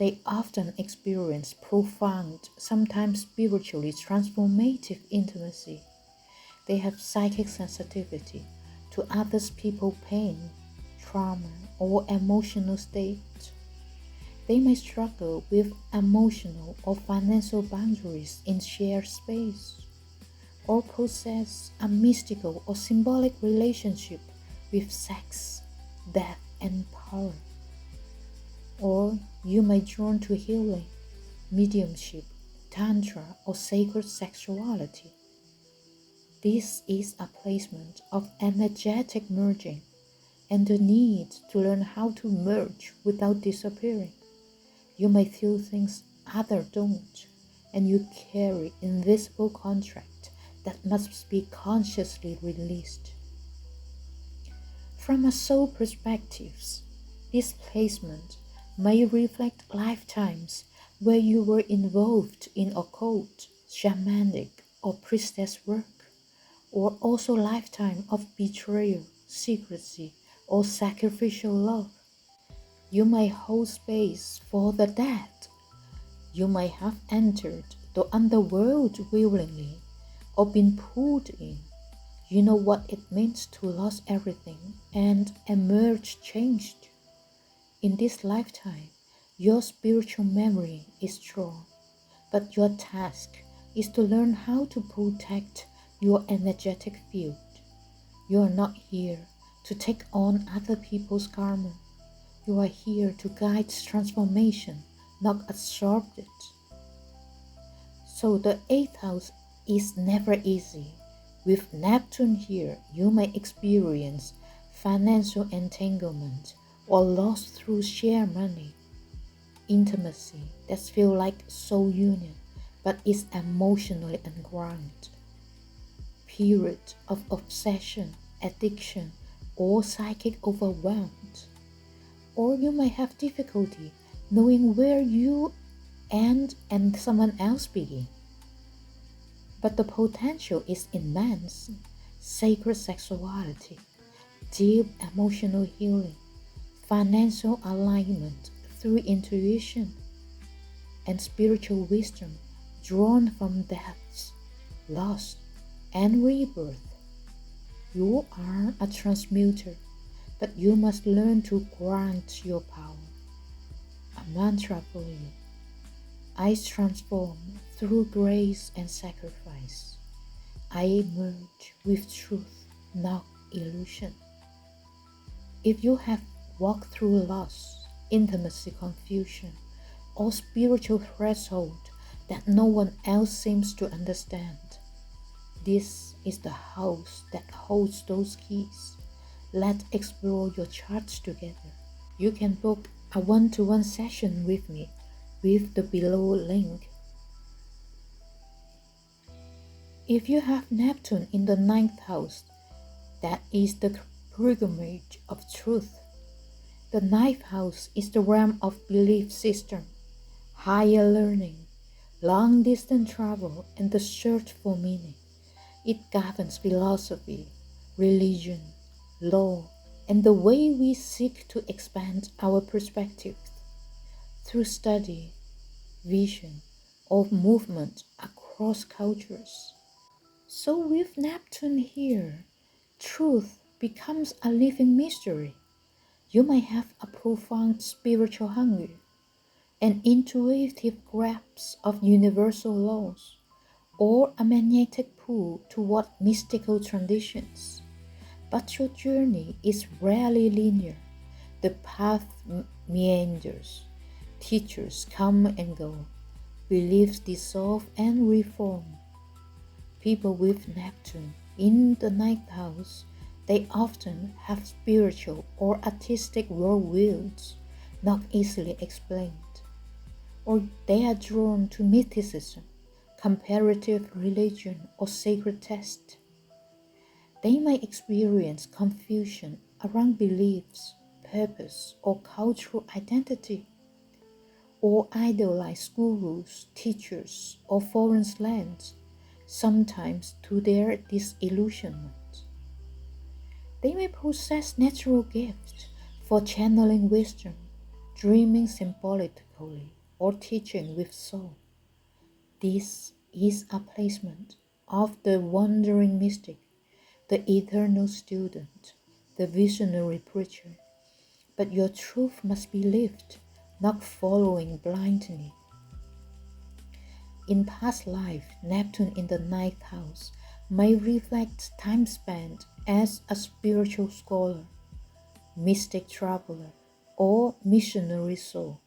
they often experience profound, sometimes spiritually transformative intimacy. They have psychic sensitivity to others' people's pain, trauma, or emotional state. They may struggle with emotional or financial boundaries in shared space, or possess a mystical or symbolic relationship with sex, death, and power. Or you may drawn to healing, mediumship, tantra, or sacred sexuality. This is a placement of energetic merging and the need to learn how to merge without disappearing. You may feel things others don't, and you carry invisible contract that must be consciously released. From a soul perspective, this placement may reflect lifetimes where you were involved in occult, shamanic, or priestess work, or also lifetime of betrayal, secrecy, or sacrificial love. You may hold space for the dead. You may have entered the underworld willingly or been pulled in. You know what it means to lose everything and emerge changed. In this lifetime, your spiritual memory is strong, but your task is to learn how to protect your energetic field. You are not here to take on other people's karma. You are here to guide transformation, not absorb it. So the 8th house is never easy. With Neptune here, you may experience financial entanglement or loss through shared money, intimacy that feels like soul union but is emotionally ungrounded, period of obsession, addiction, or psychic overwhelmed. Or you may have difficulty knowing where you end and someone else begin. But the potential is immense. Sacred sexuality, deep emotional healing, financial alignment through intuition, and spiritual wisdom drawn from deaths, loss, and rebirth. You are a transmuter, but you must learn to grant your power. A mantra for you. I transform through grace and sacrifice. I merge with truth, not illusion. If you have walked through loss, intimacy, confusion, or spiritual threshold that no one else seems to understand, this is the house that holds those keys. Let's explore your charts together. You can book a one-to-one session with me with the below link. If you have Neptune in the 9th house, that is the pilgrimage of truth. The 9th house is the realm of belief system, higher learning, long-distance travel, and the search for meaning. It governs philosophy, religion, law, and the way we seek to expand our perspectives. through study, vision, or movement across cultures. So with Neptune here, truth becomes a living mystery. You may have a profound spiritual hunger, an intuitive grasp of universal laws, or a magnetic pull toward mystical traditions. But your journey is rarely linear. The path meanders. Teachers come and go. Beliefs dissolve and reform. People with Neptune in the ninth house, they often have spiritual or artistic worldviews not easily explained, or they are drawn to mysticism, comparative religion, or sacred text. They may experience confusion around beliefs, purpose, or cultural identity, or idolize gurus, teachers, or foreign lands, sometimes to their disillusionment. They may possess natural gifts for channeling wisdom, dreaming symbolically, or teaching with soul. This is a placement of the wandering mystic, the eternal student, the visionary preacher. But your truth must be lived, not following blindly. In past life, Neptune in the ninth house may reflect time spent as a spiritual scholar, mystic traveler, or missionary soul,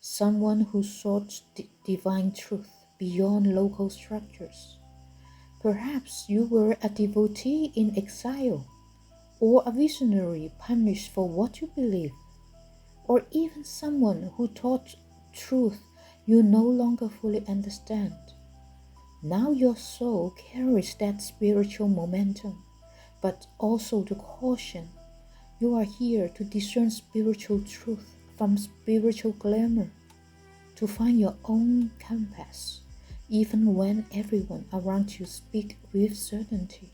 someone who sought divine truth beyond local structures. Perhaps you were a devotee in exile, or a visionary punished for what you believe, or even someone who taught truth you no longer fully understand. Now your soul carries that spiritual momentum, but also the caution. You are here to discern spiritual truth from spiritual glamour, to find your own compass, even when everyone around you speaks with certainty.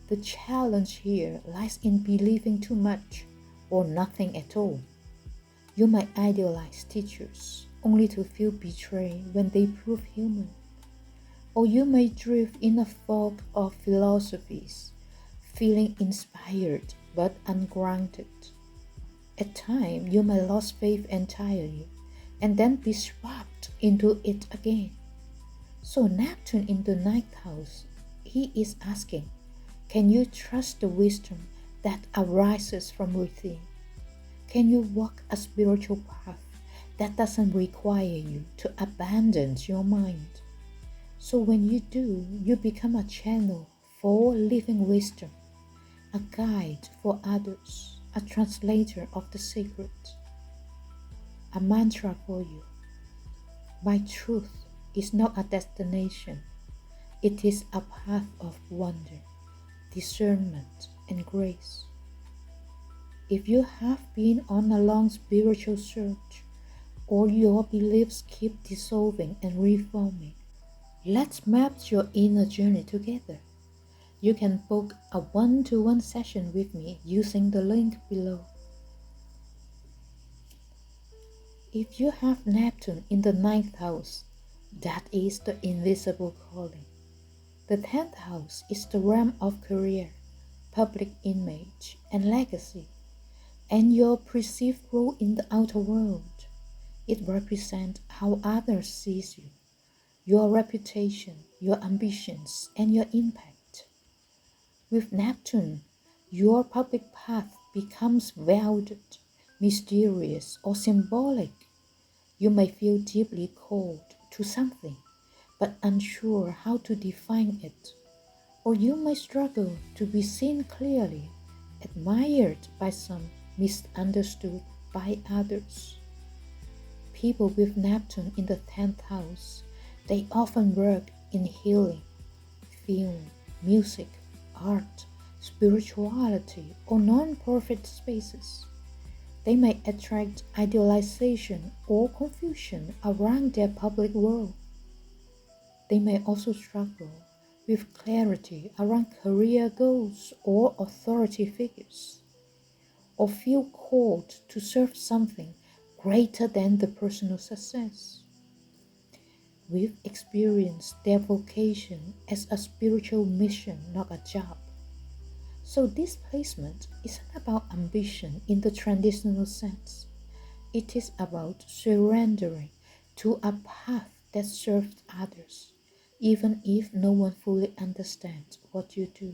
The challenge here lies in believing too much or nothing at all. You might idolize teachers only to feel betrayed when they prove human. Or you may drift in a fog of philosophies, feeling inspired but ungrounded. At times, you may lose faith entirely and then be swept into it again. So Neptune in the ninth house, he is asking, can you trust the wisdom that arises from within? Can you walk a spiritual path that doesn't require you to abandon your mind? So when you do, you become a channel for living wisdom, a guide for others, a translator of the sacred. A mantra for you. My truth is not a destination. It is a path of wonder, discernment, and grace. If you have been on a long spiritual search, or your beliefs keep dissolving and reforming, let's map your inner journey together. You can book a one-to-one session with me using the link below. If you have Neptune in the ninth house, that is the invisible calling. The 10th house is the realm of career, public image, and legacy, and your perceived role in the outer world. It represents how others see you, your reputation, your ambitions, and your impact. With Neptune, your public path becomes veiled, mysterious, or symbolic. You may feel deeply called to something, but unsure how to define it. Or you may struggle to be seen clearly, admired by some, misunderstood by others. People with Neptune in the 10th house, they often work in healing, film, music, art, spirituality, or non-profit spaces. They may attract idealization or confusion around their public world. They may also struggle with clarity around career goals or authority figures, or feel called to serve something greater than the personal success. We've experienced their vocation as a spiritual mission, not a job. So this placement isn't about ambition in the traditional sense. It is about surrendering to a path that serves others, even if no one fully understands what you do.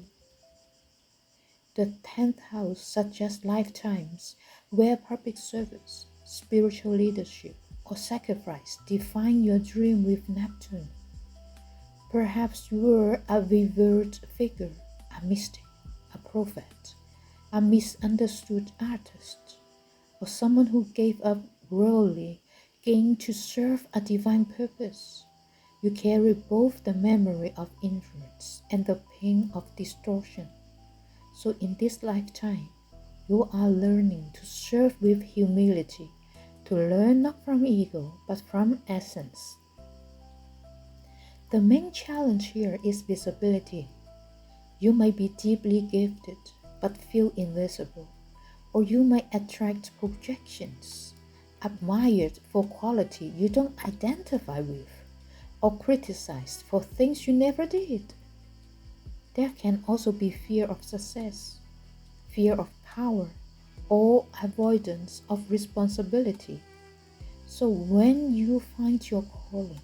The 10th house suggests lifetimes where public service, spiritual leadership, or sacrifice define your dream with Neptune. Perhaps you're a revered figure, a mystic, a prophet, a misunderstood artist, or someone who gave up worldly gain to serve a divine purpose. You carry both the memory of influence and the pain of distortion. So in this lifetime, you are learning to serve with humility, to learn not from ego, but from essence. The main challenge here is visibility. You might be deeply gifted, but feel invisible, or you might attract projections, admired for quality you don't identify with, or criticized for things you never did. There can also be fear of success, fear of power, or avoidance of responsibility. So when you find your calling,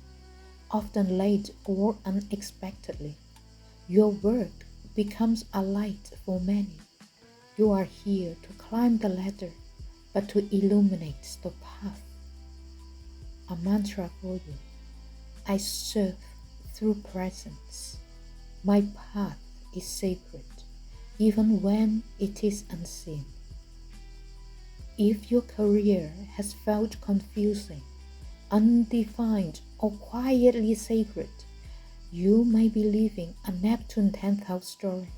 often late or unexpectedly, your work becomes a light for many. You are here to climb the ladder, but to illuminate the path. A mantra for you. I serve through presence. My path is sacred, even when it is unseen. If your career has felt confusing, undefined, or quietly sacred, you may be living a Neptune 10th house story.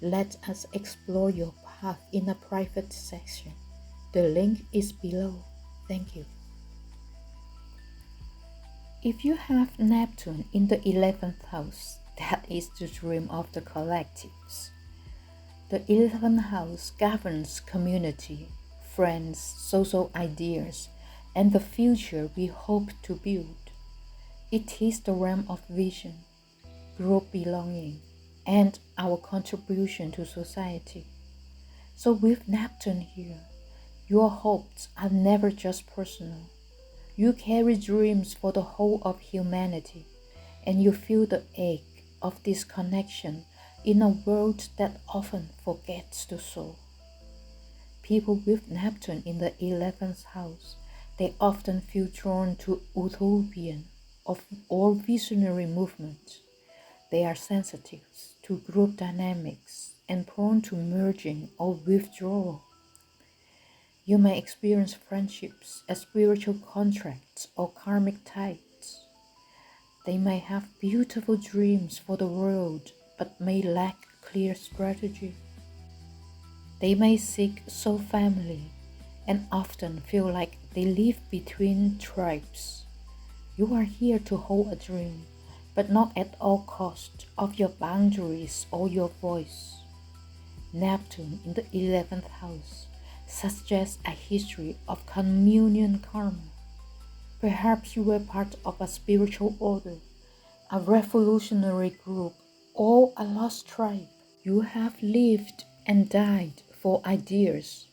Let us explore your path in a private section. The link is below. Thank you. If you have Neptune in the 11th house, that is the dream of the collectives. The 11th house governs community, friends, social ideas, and the future we hope to build. It is the realm of vision, group belonging, and our contribution to society. So with Neptune here, your hopes are never just personal. You carry dreams for the whole of humanity, and you feel the ache of this connection in a world that often forgets the soul. People with Neptune in the 11th house, they often feel drawn to utopian or visionary movement. They are sensitive to group dynamics and prone to merging or withdrawal. You may experience friendships as spiritual contracts or karmic ties. They may have beautiful dreams for the world, but may lack clear strategy. They may seek soul family and often feel like they live between tribes. You are here to hold a dream, but not at all cost of your boundaries or your voice. Neptune in the 11th house suggests a history of communion karma. Perhaps you were part of a spiritual order, a revolutionary group, or a lost tribe. You have lived and died for ideas,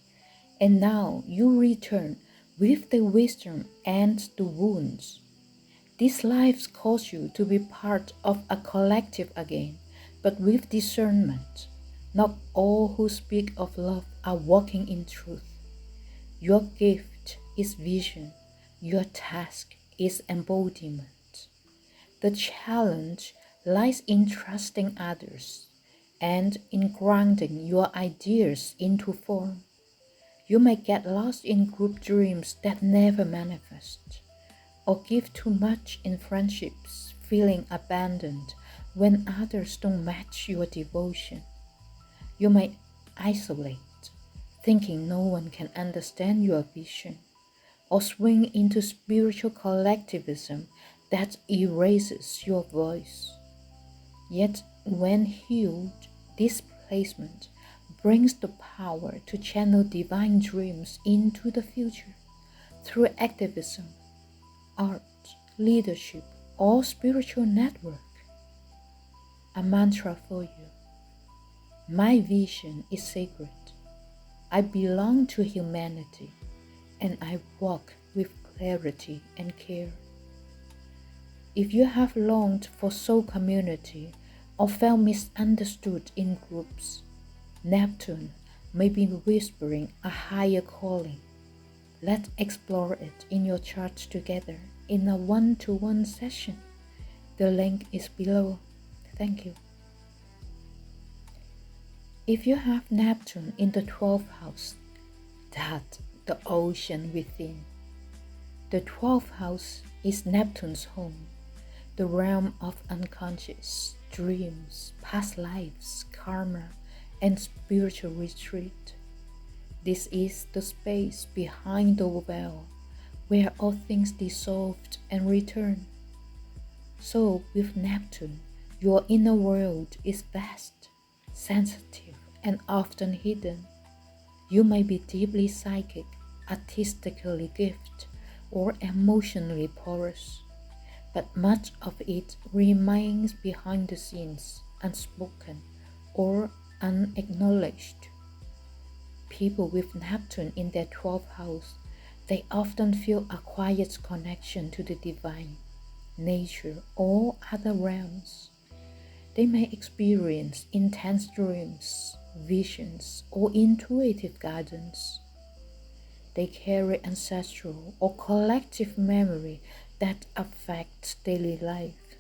and now you return with the wisdom and the wounds. These lives cause you to be part of a collective again, but with discernment. Not all who speak of love are walking in truth. Your gift is vision. Your task is embodiment. The challenge lies in trusting others and in grounding your ideas into form. You may get lost in group dreams that never manifest, or give too much in friendships, feeling abandoned when others don't match your devotion. You may isolate, thinking no one can understand your vision, or swing into spiritual collectivism that erases your voice. Yet, when healed, this placement brings the power to channel divine dreams into the future, through activism, art, leadership, or spiritual network. A mantra for you. My vision is sacred. I belong to humanity, and I walk with clarity and care. If you have longed for soul community or felt misunderstood in groups, Neptune may be whispering a higher calling. Let's explore it in your chart together in a one-to-one session. The link is below. Thank you. If you have Neptune in the 12th house, that's the ocean within. The 12th house is Neptune's home, the realm of unconscious, dreams, past lives, karma, and spiritual retreat. This is the space behind the veil, where all things dissolved and return. So with Neptune, your inner world is vast, sensitive, and often hidden. You may be deeply psychic, artistically gifted, or emotionally porous, but much of it remains behind the scenes, unspoken or unacknowledged. People with Neptune in their 12th house, they often feel a quiet connection to the divine, nature, or other realms. They may experience intense dreams, visions, or intuitive guidance. They carry ancestral or collective memory that affects daily life.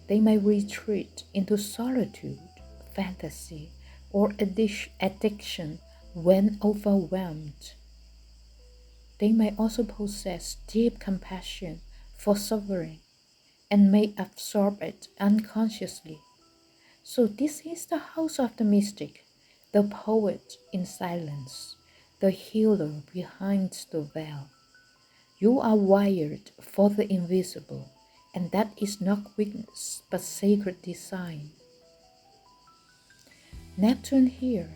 They may retreat into solitude, fantasy, or addiction when overwhelmed. They may also possess deep compassion for suffering and may absorb it unconsciously. So this is the house of the mystic, the poet in silence, the healer behind the veil. You are wired for the invisible, and that is not weakness but sacred design. Neptune here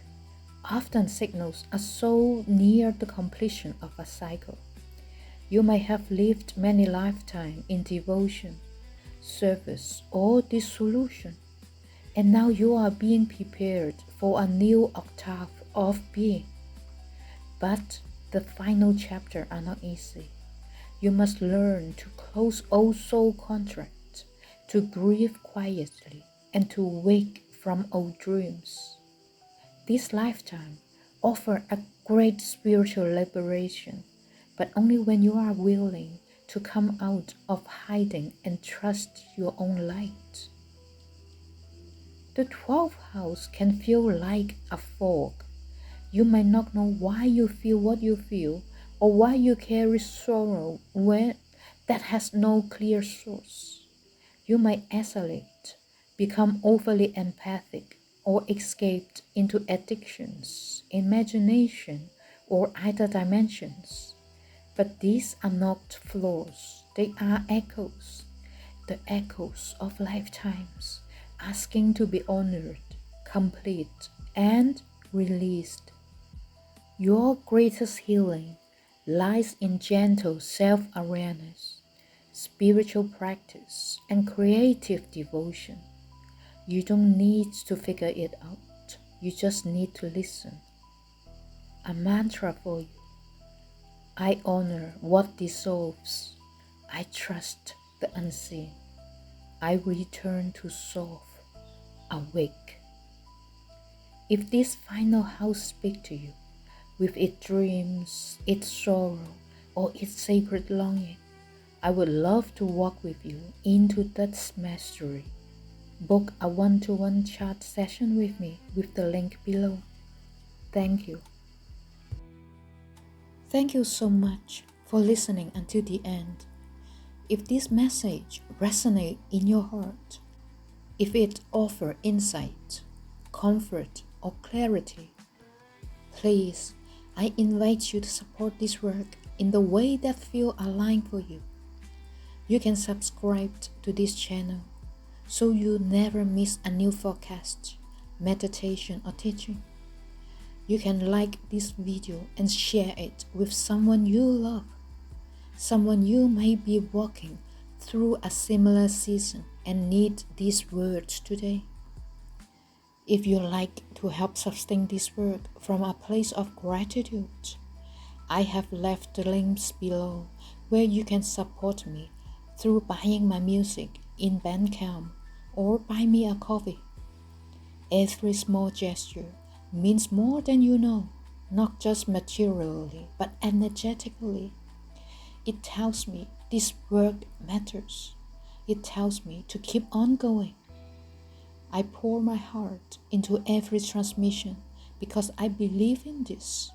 often signals a soul near the completion of a cycle. You may have lived many lifetimes in devotion, service, or dissolution, and now you are being prepared for a new octave of being. But the final chapter are not easy. You must learn to close old soul contracts, to grieve quietly, and to wake from old dreams. This lifetime offers a great spiritual liberation, but only when you are willing to come out of hiding and trust your own light. The 12th house can feel like a fog. You may not know why you feel what you feel, or why you carry sorrow that has no clear source. You may isolate, become overly empathic, or escape into addictions, imagination, or other dimensions. But these are not flaws, they are echoes, the echoes of lifetimes, asking to be honored, complete, and released. Your greatest healing lies in gentle self-awareness, spiritual practice, and creative devotion. You don't need to figure it out, you just need to listen. A mantra for you. I honor what dissolves. I trust the unseen. I return to soul, awake. If this final house speaks to you, with its dreams, its sorrow, or its sacred longing, I would love to walk with you into that mastery. Book a one-to-one chart session with me with the link below. Thank you. Thank you so much for listening until the end. If this message resonates in your heart, if it offers insight, comfort, or clarity, please, I invite you to support this work in the way that feels aligned for you. You can subscribe to this channel so you never miss a new forecast, meditation, or teaching. You can like this video and share it with someone you love, someone you may be walking through a similar season and need these words today. If you like to help sustain this work from a place of gratitude, I have left the links below where you can support me through buying my music in Bandcamp or buy me a coffee. Every small gesture means more than you know, not just materially, but energetically. It tells me this work matters. It tells me to keep on going. I pour my heart into every transmission because I believe in this.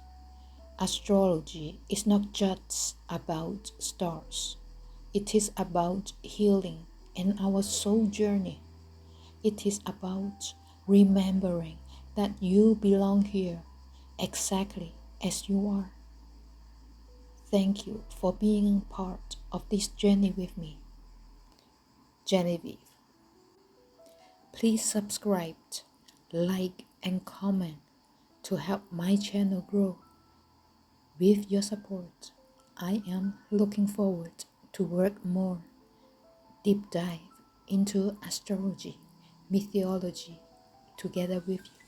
Astrology is not just about stars. It is about healing and our soul journey. It is about remembering that you belong here exactly as you are. Thank you for being part of this journey with me. Genevieve. Please subscribe, like, and comment to help my channel grow. With your support, I am looking forward to work more deep dive into astrology, mythology together with you.